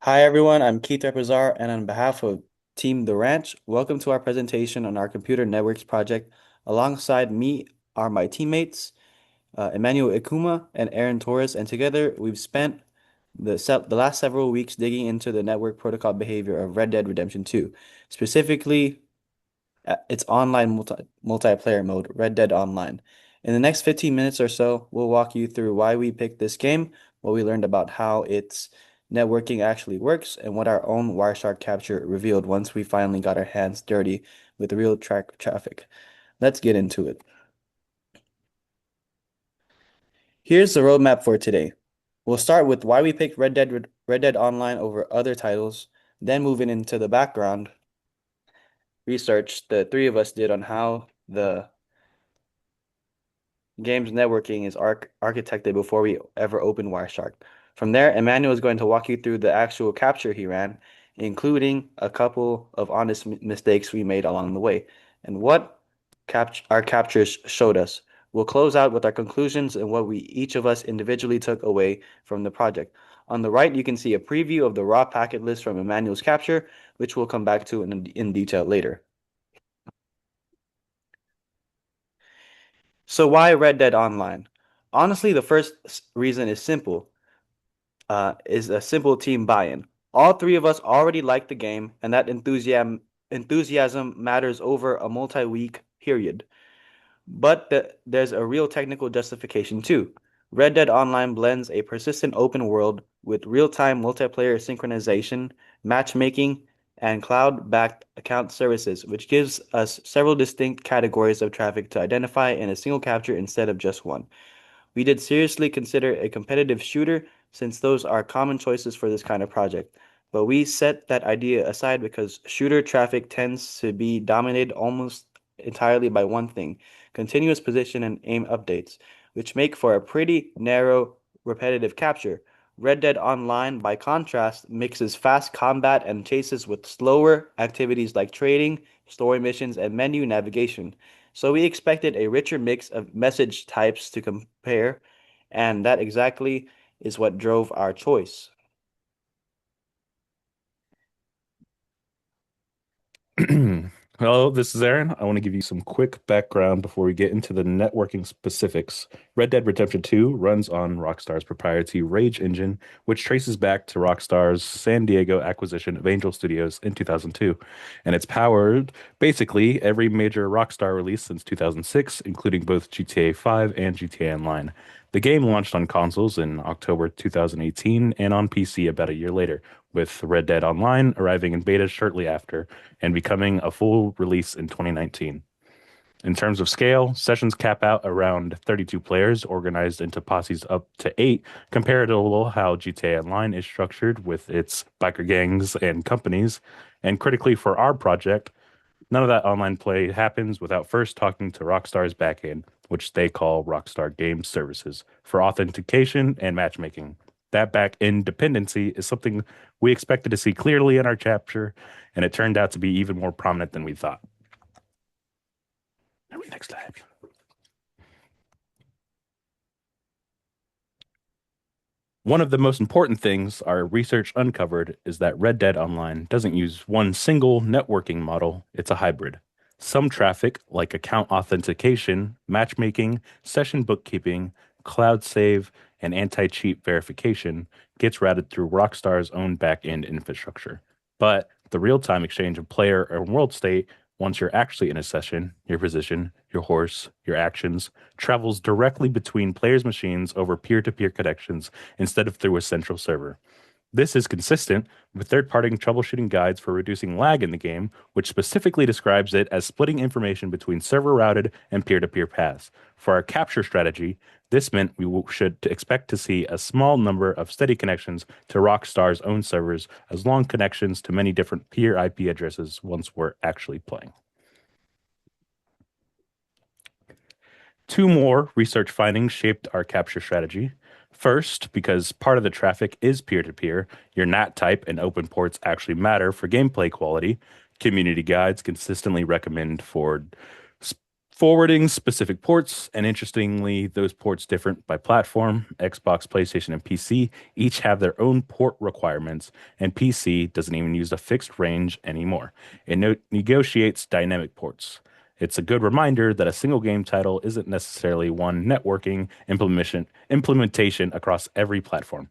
Hi everyone, I'm Keith Represar, and on behalf of Team The Ranch, welcome to our presentation on our computer networks project. Alongside me are my teammates, Emmanuel Ikuma and Aaron Torres, and together we've spent the last several weeks digging into the network protocol behavior of Red Dead Redemption 2, specifically its online multiplayer mode, Red Dead Online. In the next 15 minutes or so, we'll walk you through why we picked this game, what we learned about how its networking actually works, and what our own Wireshark capture revealed once we finally got our hands dirty with real traffic. Let's get into it. Here's the roadmap for today. We'll start with why we picked Red Dead Online over other titles, then moving into the background research the three of us did on how the games networking is architected before we ever open Wireshark. From there, Emmanuel is going to walk you through the actual capture he ran, including a couple of honest mistakes we made along the way, and what our captures showed us. We'll close out with our conclusions and what we each of us individually took away from the project. On the right, you can see a preview of the raw packet list from Emmanuel's capture, which we'll come back to in detail later. So why Red Dead Online? Honestly, the first reason is simple. Is a simple team buy-in. All three of us already like the game, and that enthusiasm matters over a multi-week period. But there's a real technical justification too. Red Dead Online blends a persistent open world with real-time multiplayer synchronization, matchmaking, and cloud-backed account services, which gives us several distinct categories of traffic to identify in a single capture instead of just one. We did seriously consider a competitive shooter since those are common choices for this kind of project. But we set that idea aside because shooter traffic tends to be dominated almost entirely by one thing, continuous position and aim updates, which make for a pretty narrow, repetitive capture. Red Dead Online, by contrast, mixes fast combat and chases with slower activities like trading, story missions, and menu navigation. So we expected a richer mix of message types to compare, and that exactly is what drove our choice. Hello, this is Aaron. I want to give you some quick background before we get into the networking specifics. Red Dead Redemption 2 runs on Rockstar's proprietary Rage engine, which traces back to Rockstar's San Diego acquisition of Angel Studios in 2002. And it's powered basically every major Rockstar release since 2006, including both GTA 5 and GTA Online. The game launched on consoles in October 2018 and on PC about a year later, with Red Dead Online arriving in beta shortly after and becoming a full release in 2019. In terms of scale, sessions cap out around 32 players organized into posses up to 8, compared to how GTA Online is structured with its biker gangs and companies. And critically for our project, none of that online play happens without first talking to Rockstar's backend, which they call Rockstar Game Services, for authentication and matchmaking. That back end dependency is something we expected to see clearly in our chapter, and it turned out to be even more prominent than we thought. Next slide. One of the most important things our research uncovered is that Red Dead Online doesn't use one single networking model, it's a hybrid. Some traffic, like account authentication, matchmaking, session bookkeeping, cloud save, and anti-cheat verification, gets routed through Rockstar's own back-end infrastructure. But the real-time exchange of player and world state, once you're actually in a session, your position, your horse, your actions, travels directly between players' machines over peer-to-peer connections instead of through a central server. This is consistent with third-party troubleshooting guides for reducing lag in the game, which specifically describes it as splitting information between server-routed and peer-to-peer paths. For our capture strategy, this meant we should expect to see a small number of steady connections to Rockstar's own servers, as long connections to many different peer IP addresses once we're actually playing. Two more research findings shaped our capture strategy. First, because part of the traffic is peer-to-peer, your NAT type and open ports actually matter for gameplay quality. Community guides consistently recommend forwarding specific ports, and interestingly, those ports different by platform. Xbox, PlayStation, and PC each have their own port requirements, and PC doesn't even use a fixed range anymore. It negotiates dynamic ports. It's a good reminder that a single game title isn't necessarily one networking implementation across every platform.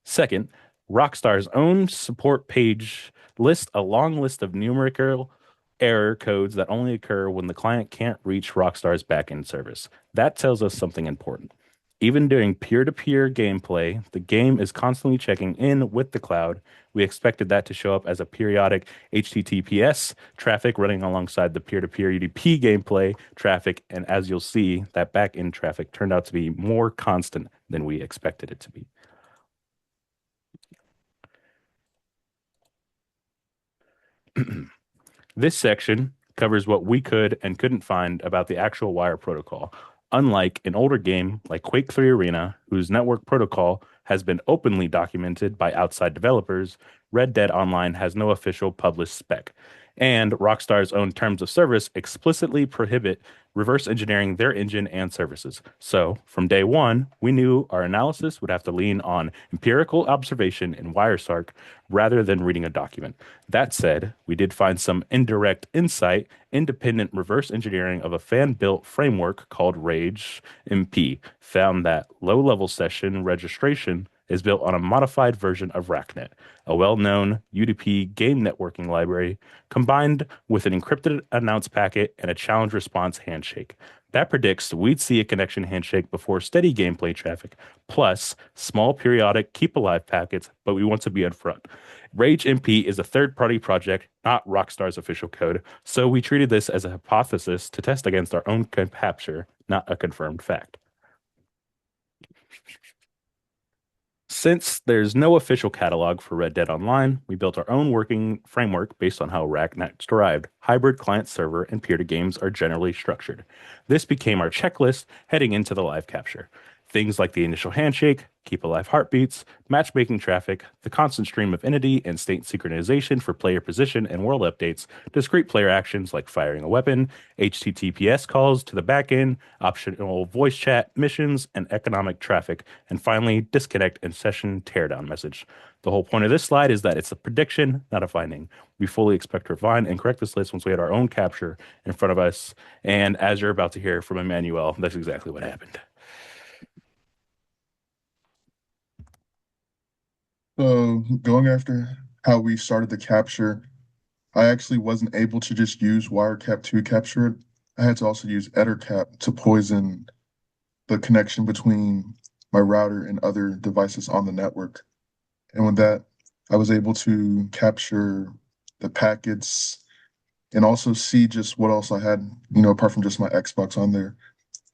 Second, Rockstar's own support page lists a long list of numerical error codes that only occur when the client can't reach Rockstar's backend service. That tells us something important. Even during peer-to-peer gameplay, the game is constantly checking in with the cloud. We expected that to show up as a periodic HTTPS traffic running alongside the peer-to-peer UDP gameplay traffic, and as you'll see, that backend traffic turned out to be more constant than we expected it to be. This section covers what we could and couldn't find about the actual wire protocol. Unlike an older game like Quake 3 Arena, whose network protocol has been openly documented by outside developers, Red Dead Online has no official published spec. And Rockstar's own terms of service explicitly prohibit reverse engineering their engine and services. So, from day one, we knew our analysis would have to lean on empirical observation in Wireshark rather than reading a document. That said, we did find some indirect insight, independent reverse engineering of a fan-built framework called Rage MP found that low-level session registration is built on a modified version of RACnet, a well-known UDP game networking library combined with an encrypted announce packet and a challenge response handshake. That predicts we'd see a connection handshake before steady gameplay traffic, plus small periodic keep alive packets, but we want to be upfront. Rage MP is a third-party project, not Rockstar's official code, so we treated this as a hypothesis to test against our own capture, not a confirmed fact. Since there's no official catalog for Red Dead Online, we built our own working framework based on how RACNet's derived. Hybrid client server and peer to games are generally structured. This became our checklist heading into the live capture. Things like the initial handshake, keep alive heartbeats, matchmaking traffic, the constant stream of entity and state synchronization for player position and world updates, discrete player actions like firing a weapon, HTTPS calls to the backend, optional voice chat missions, and economic traffic, and finally, disconnect and session teardown message. The whole point of this slide is that it's a prediction, not a finding. We fully expect to refine and correct this list once we had our own capture in front of us. And as you're about to hear from Emmanuel, that's exactly what happened. So going after how we started the capture, I actually wasn't able to just use Wirecap to capture it. I had to also use EtherCap to poison the connection between my router and other devices on the network. And with that, I was able to capture the packets and also see just what else I had, apart from just my Xbox on there.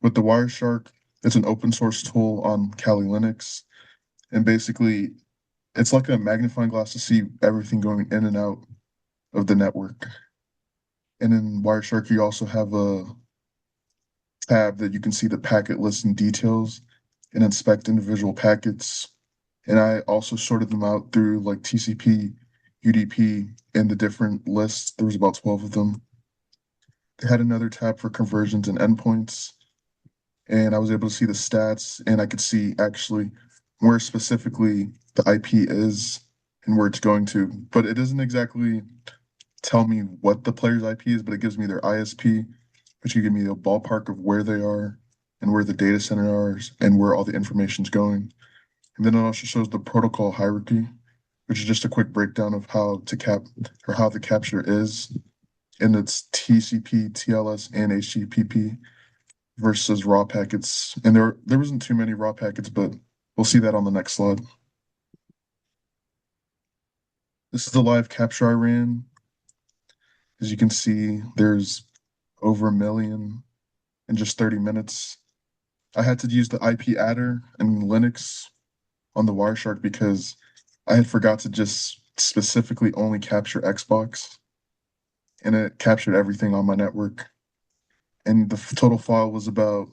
With the Wireshark, it's an open source tool on Kali Linux. And basically, it's like a magnifying glass to see everything going in and out of the network. And in Wireshark, you also have a tab that you can see the packet list and details and inspect individual packets. And I also sorted them out through like TCP, UDP, and the different lists. There was about 12 of them. They had another tab for conversions and endpoints. And I was able to see the stats, and I could see actually where specifically the IP is and where it's going to. But it doesn't exactly tell me what the player's IP is, but it gives me their ISP, which can give me a ballpark of where they are and where the data center is and where all the information's going. And then it also shows the protocol hierarchy, which is just a quick breakdown of how to cap or how the capture is. And it's TCP, TLS, and HTTP versus raw packets. And there wasn't too many raw packets, but we'll see that on the next slide. This is the live capture I ran. As you can see, there's over 1 million in just 30 minutes. I had to use the IP adder and Linux on the Wireshark because I had forgot to just specifically only capture Xbox, and it captured everything on my network. And the total file was about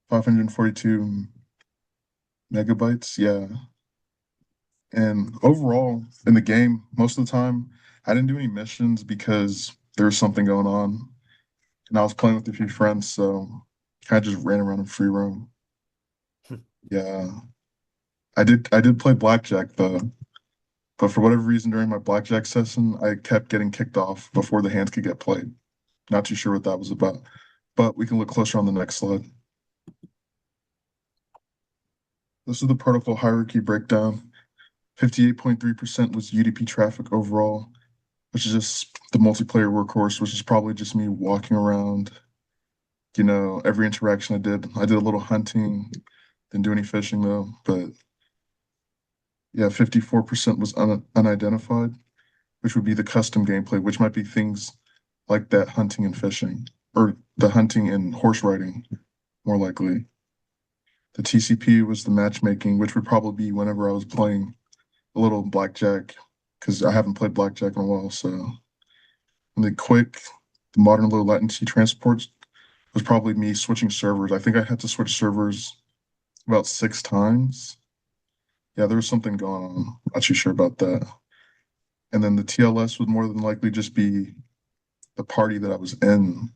542 megabytes. Yeah. And overall, in the game, most of the time, I didn't do any missions because there was something going on. and I was playing with a few friends, so kind of just ran around in free roam. Yeah, I did play blackjack though, but for whatever reason during my blackjack session, I kept getting kicked off before the hands could get played. Not too sure what that was about, but we can look closer on the next slide. This is the protocol hierarchy breakdown. 58.3% was UDP traffic overall, which is just the multiplayer workhorse, which is probably just me walking around, every interaction I did. I did a little hunting, didn't do any fishing though, but yeah, 54% was unidentified, which would be the custom gameplay, which might be things like that hunting and fishing, or the hunting and horse riding, more likely. The TCP was the matchmaking, which would probably be whenever I was playing a little blackjack, because I haven't played blackjack in a while. So, and the modern low latency transports was probably me switching servers. I think I had to switch servers about 6 times. Yeah, there was something going on. Not too sure about that. And then the TLS would more than likely just be the party that I was in.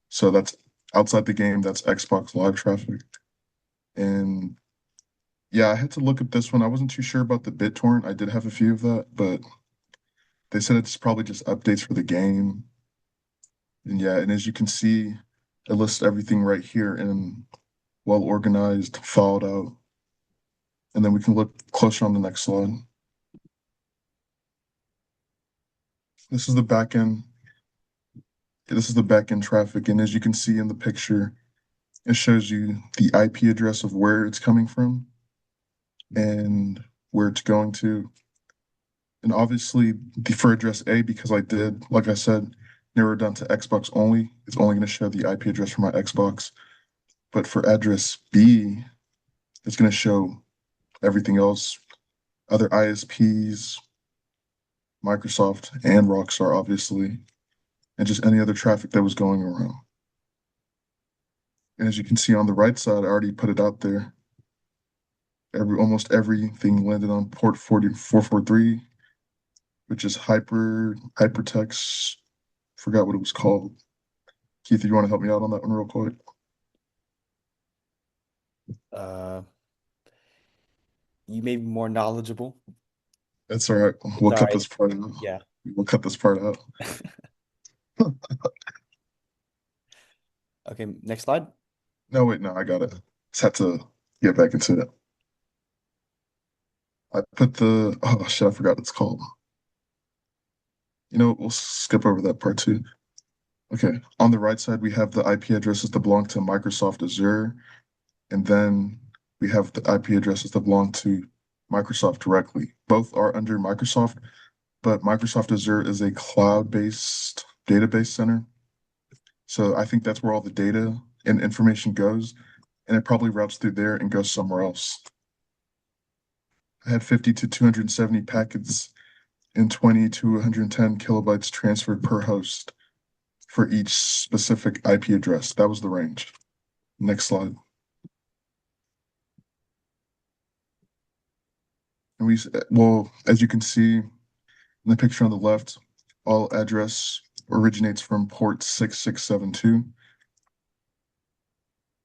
So that's outside the game, that's Xbox Live traffic. And yeah, I had to look at this one. I wasn't too sure about the BitTorrent. I did have a few of that, but they said it's probably just updates for the game. And yeah, and as you can see, it lists everything right here in well organized, filed out. And then we can look closer on the next slide. This is the back end. This is the back end traffic. And as you can see in the picture, it shows you the IP address of where it's coming from and where it's going to. And obviously, for address A, because I did, like I said, narrow it down to Xbox only, it's only going to show the IP address for my Xbox. But for address B, it's going to show everything else, other ISPs, Microsoft, and Rockstar, obviously, and just any other traffic that was going around. And as you can see on the right side, I already put it out there. Almost everything landed on port 443, which is hypertext. Forgot what it was called. Keith, you want to help me out on that one real quick? Uh, you may be more knowledgeable. That's all right. It's We'll all cut right. this part out. Yeah. We'll cut this part out. Okay, next slide. No, wait, no, I got it. Just had to get back into it. I put oh shit, I forgot what it's called. We'll skip over that part too. Okay, on the right side, we have the IP addresses that belong to Microsoft Azure, and then we have the IP addresses that belong to Microsoft directly. Both are under Microsoft, but Microsoft Azure is a cloud-based database center. So I think that's where all the data and information goes, and it probably routes through there and goes somewhere else. I had 50 to 270 packets and 20 to 110 kilobytes transferred per host for each specific IP address. That was the range. Next slide. And well, as you can see in the picture on the left, all address originates from port 6672,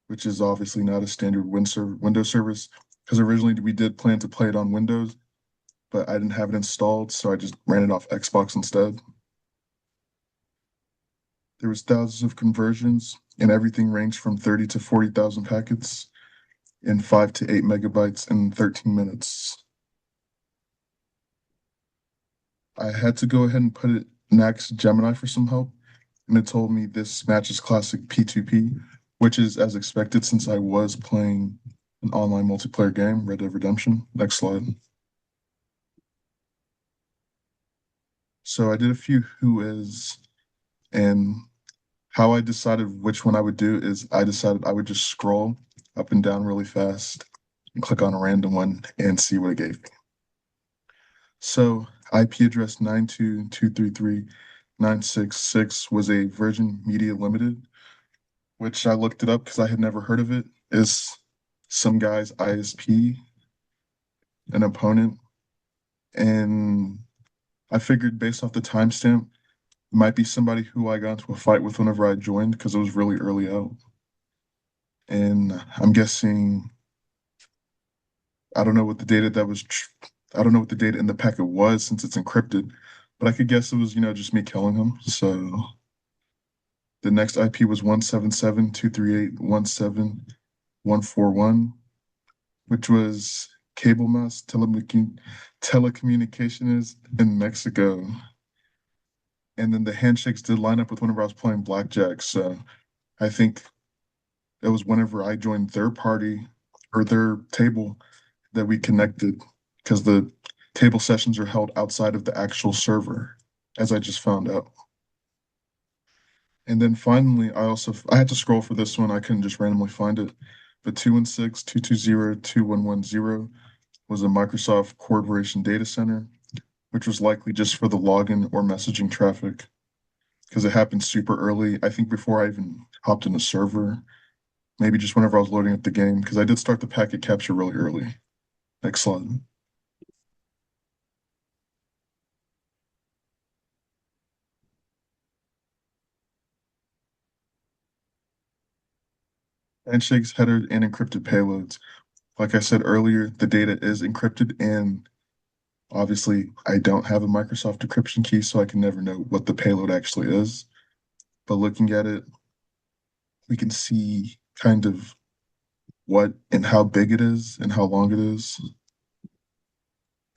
which is obviously not a standard Windows service, because originally we did plan to play it on Windows, but I didn't have it installed, so I just ran it off Xbox instead. There was thousands of conversions, and everything ranged from 30 to 40,000 packets in 5 to 8 megabytes in 13 minutes. I had to go ahead and put it next Gemini for some help, and it told me this matches classic P2P, which is as expected since I was playing an online multiplayer game, Red Dead Redemption. Next slide. So I did a few who is, and how I decided which one I would do is I decided I would just scroll up and down really fast and click on a random one and see what it gave me. So IP address 92233.966 was a Virgin Media Limited, which I looked it up because I had never heard of it. Is some guy's ISP, an opponent, and I figured based off the timestamp might be somebody who I got into a fight with whenever I joined because it was really early out. And I'm guessing I don't know what the data that was tr I don't know what the data in the packet was since it's encrypted, but I could guess it was, just me killing him. So the next IP was 177.238.17.141, which was cable mass telecommunications in Mexico. And then the handshakes did line up with whenever I was playing blackjack. So I think it was whenever I joined their party or their table that we connected because the table sessions are held outside of the actual server, as I just found out. And then finally, I had to scroll for this one. I couldn't just randomly find it. But 216.220.2110 was a Microsoft Corporation data center, which was likely just for the login or messaging traffic because it happened super early. I think before I even hopped in the server, maybe just whenever I was loading up the game, because I did start the packet capture really early. Next slide. Handshakes, header, and encrypted payloads. Like I said earlier, the data is encrypted, and obviously, I don't have a Microsoft encryption key, so I can never know what the payload actually is. But looking at it, we can see kind of what and how big it is and how long it is.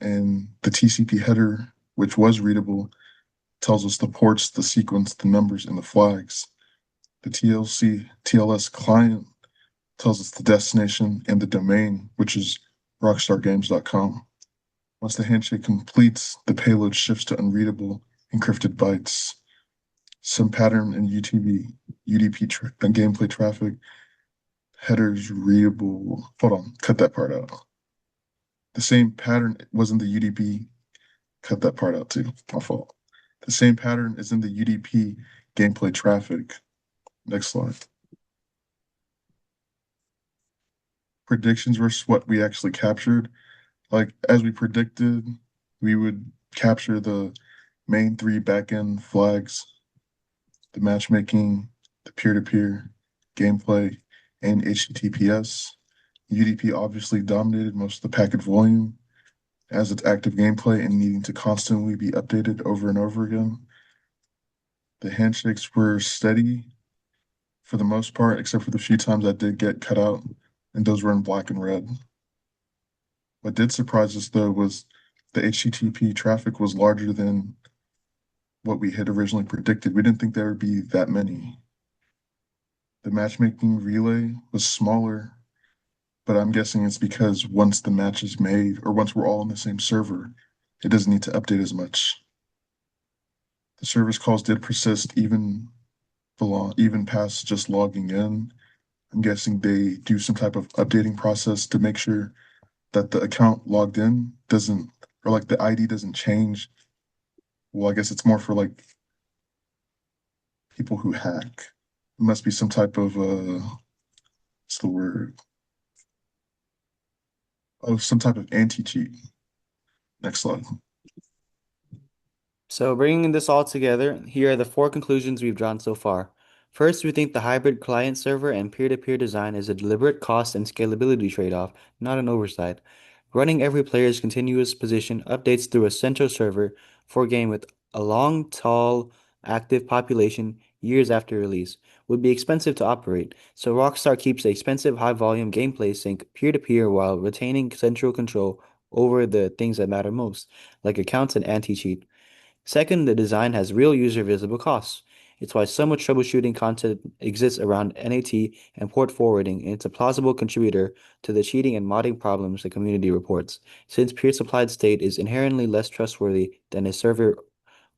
And the TCP header, which was readable, tells us the ports, the sequence, the numbers, and the flags. The TLS client tells us the destination and the domain, which is rockstargames.com. Once the handshake completes, the payload shifts to unreadable encrypted bytes. Some pattern in UDP and gameplay traffic. Headers readable. Hold on, cut that part out. The same pattern was in the UDP. Cut that part out too. My fault. The same pattern is in the UDP gameplay traffic. Next slide. Predictions versus what we actually captured. Like as we predicted, we would capture the main three backend flags, the matchmaking, the peer-to-peer, gameplay, and HTTPS. UDP obviously dominated most of the packet volume as its active gameplay and needing to constantly be updated over and over again. The handshakes were steady for the most part, except for the few times I did get cut out, and those were in black and red. What did surprise us though was the HTTP traffic was larger than what we had originally predicted. We didn't think there would be that many. The matchmaking relay was smaller, but I'm guessing it's because once the match is made or once we're all on the same server, it doesn't need to update as much. The service calls did persist even past just logging in. I'm guessing they do some type of updating process to make sure that the account logged in doesn't, or like the ID doesn't change. Well, I guess it's more for like people who hack. It must be some type of what's the word? Oh, some type of anti-cheat. Next slide. So, bringing this all together, here are the four conclusions we've drawn so far. First, we think the hybrid client server and peer-to-peer design is a deliberate cost and scalability trade-off, not an oversight. Running every player's continuous position updates through a central server for a game with a long, tall, active population years after release would be expensive to operate, so Rockstar keeps the expensive high-volume gameplay sync peer-to-peer while retaining central control over the things that matter most, like accounts and anti-cheat. Second, the design has real user visible costs. It's why so much troubleshooting content exists around NAT and port forwarding, and it's a plausible contributor to the cheating and modding problems the community reports, since peer supplied state is inherently less trustworthy than a server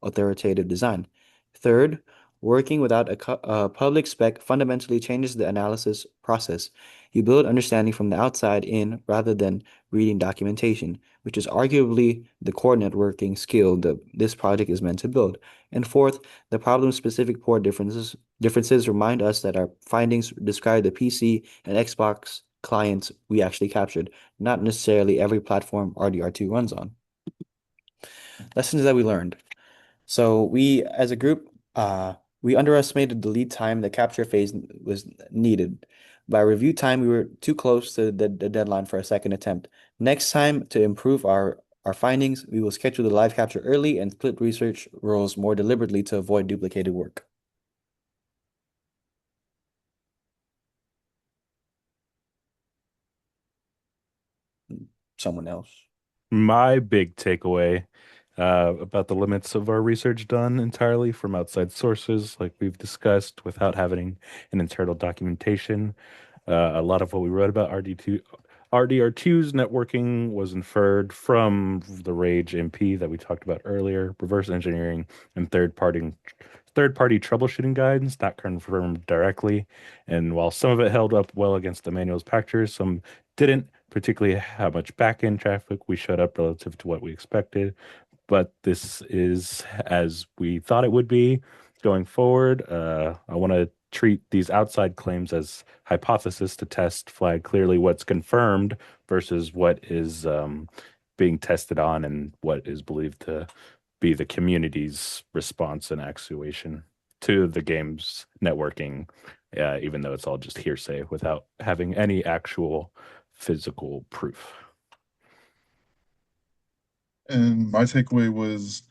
authoritative design. Third, working without a public spec fundamentally changes the analysis process. You build understanding from the outside in rather than reading documentation, which is arguably the core networking skill that this project is meant to build. And fourth, the problem-specific port differences remind us that our findings describe the PC and Xbox clients we actually captured, not necessarily every platform RDR2 runs on. Lessons that we learned. So we, as a group, we underestimated the lead time the capture phase was needed. By review time, we were too close to the deadline for a second attempt. Next time, to improve our findings, we will schedule the live capture early and split research roles more deliberately to avoid duplicated work. Someone else. My big takeaway about the limits of our research done entirely from outside sources, like we've discussed, without having an internal documentation. A lot of what we wrote about RDR2's networking was inferred from the Rage MP that we talked about earlier, reverse engineering, and third party troubleshooting guidance, not confirmed directly. And while some of it held up well against the manual's pactures, some didn't, particularly how much back-end traffic we showed up relative to what we expected. But this is as we thought it would be going forward. I want to treat these outside claims as hypothesis to test, flag clearly what's confirmed versus what is being tested on and what is believed to be the community's response and actuation to the game's networking, even though it's all just hearsay without having any actual physical proof. And my takeaway was,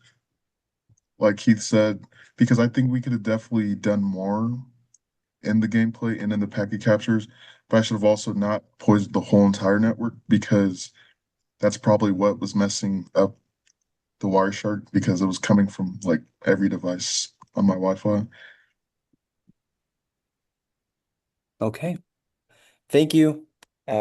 like Keith said, because I think we could have definitely done more in the gameplay and in the packet captures, but I should have also not poisoned the whole entire network because that's probably what was messing up the Wireshark because it was coming from like every device on my Wi-Fi. Okay. Thank you.